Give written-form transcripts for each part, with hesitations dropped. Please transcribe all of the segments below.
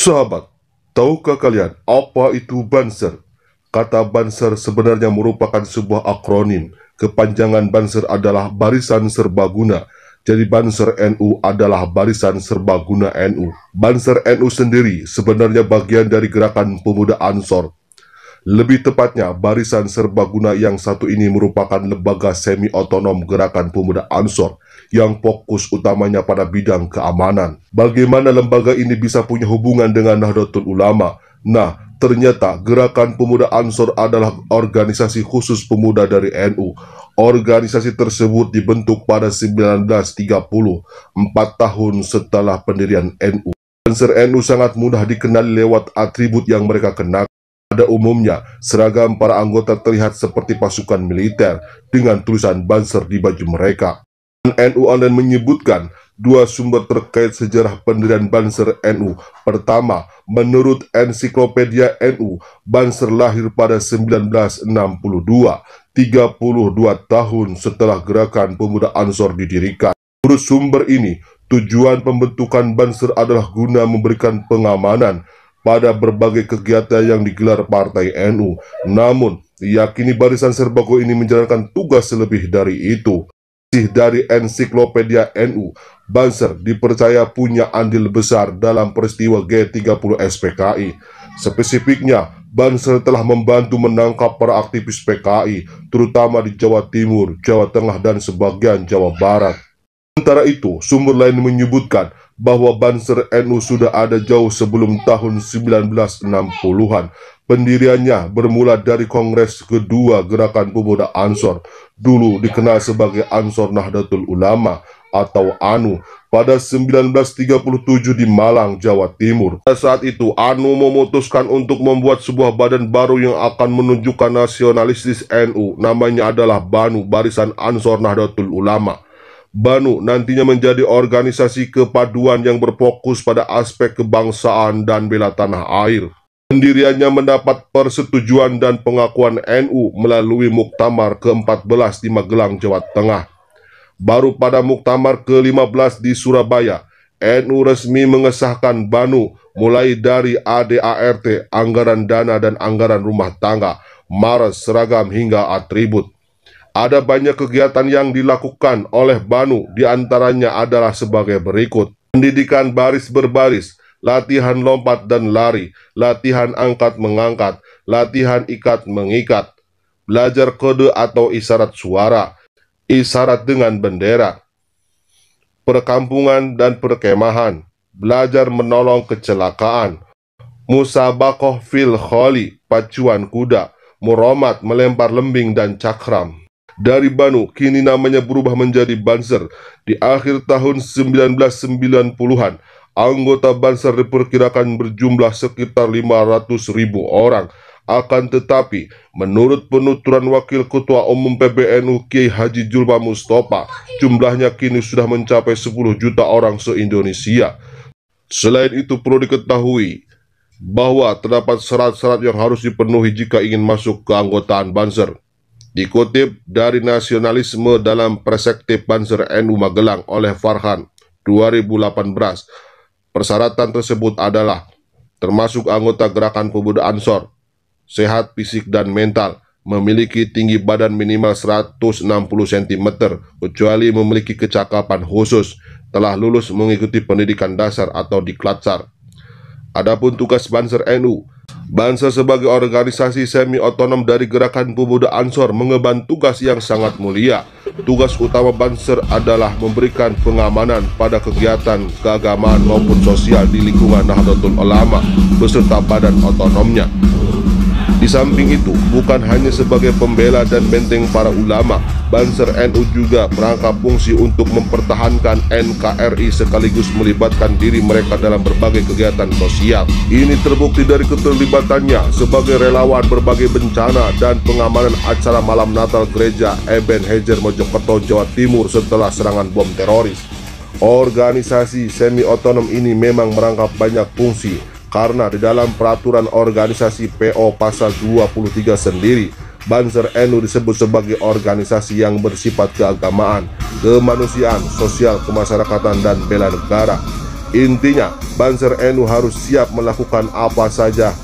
Sahabat, tahukah kalian apa itu Banser? Kata Banser sebenarnya merupakan sebuah akronim. Kepanjangan Banser adalah Barisan Serbaguna. Jadi Banser NU adalah Barisan Serbaguna NU. Banser NU sendiri sebenarnya bagian dari gerakan pemuda Ansor. Lebih tepatnya, Barisan Serbaguna yang satu ini merupakan lembaga semi-otonom gerakan pemuda Ansor yang fokus utamanya pada bidang keamanan. Bagaimana lembaga ini bisa punya hubungan dengan Nahdlatul Ulama? Nah, ternyata gerakan pemuda Ansor adalah organisasi khusus pemuda dari NU. Organisasi tersebut dibentuk pada 1930, 4 tahun setelah pendirian NU. Banser NU sangat mudah dikenali lewat atribut yang mereka kenakan. Pada umumnya, seragam para anggota terlihat seperti pasukan militer dengan tulisan Banser di baju mereka. NU online menyebutkan dua sumber terkait sejarah pendirian Banser NU. Pertama, menurut ensiklopedia NU, Banser lahir pada 1962, 32 tahun setelah gerakan pemuda Ansor didirikan. Menurut sumber ini, tujuan pembentukan Banser adalah guna memberikan pengamanan pada berbagai kegiatan yang digelar Partai NU. Namun, diyakini Barisan Serbaguna ini menjalankan tugas lebih dari itu. Dari ensiklopedia NU, Banser dipercaya punya andil besar dalam peristiwa G30 SPKI. Spesifiknya, Banser telah membantu menangkap para aktivis PKI, terutama di Jawa Timur, Jawa Tengah, dan sebagian Jawa Barat. Sementara itu, sumber lain menyebutkan bahwa Banser NU sudah ada jauh sebelum tahun 1960-an. Pendiriannya bermula dari Kongres Kedua Gerakan Pemuda Ansor, dulu dikenal sebagai Ansor Nahdlatul Ulama atau ANU, pada 1937 di Malang, Jawa Timur. Pada saat itu, ANU memutuskan untuk membuat sebuah badan baru yang akan menunjukkan nasionalistis NU. Namanya adalah BANU, Barisan Ansor Nahdlatul Ulama. BANU nantinya menjadi organisasi kepaduan yang berfokus pada aspek kebangsaan dan bela tanah air. Pendiriannya mendapat persetujuan dan pengakuan NU melalui Muktamar ke-14 di Magelang, Jawa Tengah. Baru pada Muktamar ke-15 di Surabaya, NU resmi mengesahkan BANU mulai dari ADART, anggaran dana dan anggaran rumah tangga, mares, seragam hingga atribut. Ada banyak kegiatan yang dilakukan oleh BANU, diantaranya adalah sebagai berikut: pendidikan baris berbaris, latihan lompat dan lari, latihan angkat-mengangkat, latihan ikat-mengikat, belajar kode atau isyarat suara, isyarat dengan bendera, perkampungan dan perkemahan, belajar menolong kecelakaan, musabakoh fil kholi, pacuan kuda, muromat, melempar lembing dan cakram. Dari BANU, kini namanya berubah menjadi Banser. Di akhir tahun 1990-an, anggota Banser diperkirakan berjumlah sekitar 500.000 orang. Akan tetapi, menurut penuturan Wakil Ketua Umum PBNU Kiai Haji Julma Mustofa, jumlahnya kini sudah mencapai 10 juta orang se-Indonesia. Selain itu, perlu diketahui bahwa terdapat syarat-syarat yang harus dipenuhi jika ingin masuk keanggotaan Banser. Dikutip dari Nasionalisme dalam Perspektif Banser NU Magelang oleh Farhan 2018, persyaratan tersebut adalah termasuk anggota gerakan pemuda Ansor, sehat fisik dan mental, memiliki tinggi badan minimal 160 cm, kecuali memiliki kecakapan khusus, telah lulus mengikuti pendidikan dasar atau diklatsar. Adapun tugas Banser NU, Banser sebagai organisasi semi-otonom dari gerakan pemuda Ansor mengemban tugas yang sangat mulia. Tugas utama Banser adalah memberikan pengamanan pada kegiatan keagamaan maupun sosial di lingkungan Nahdlatul Ulama beserta badan otonomnya. Di samping itu, bukan hanya sebagai pembela dan benteng para ulama, Banser NU juga merangkap fungsi untuk mempertahankan NKRI sekaligus melibatkan diri mereka dalam berbagai kegiatan sosial. Ini terbukti dari keterlibatannya sebagai relawan berbagai bencana dan pengamanan acara malam Natal Gereja Eben Heger Mojokerto, Jawa Timur setelah serangan bom teroris. Organisasi semi-otonom ini memang merangkap banyak fungsi, karena di dalam peraturan organisasi PO pasal 23 sendiri, Banser NU disebut sebagai organisasi yang bersifat keagamaan, kemanusiaan, sosial, kemasyarakatan, dan bela negara. Intinya, Banser NU harus siap melakukan apa saja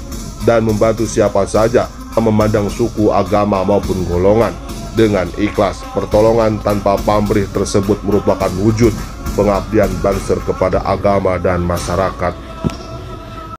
dan membantu siapa saja, memandang suku, agama, maupun golongan dengan ikhlas. Pertolongan tanpa pamrih tersebut merupakan wujud pengabdian Banser kepada agama dan masyarakat.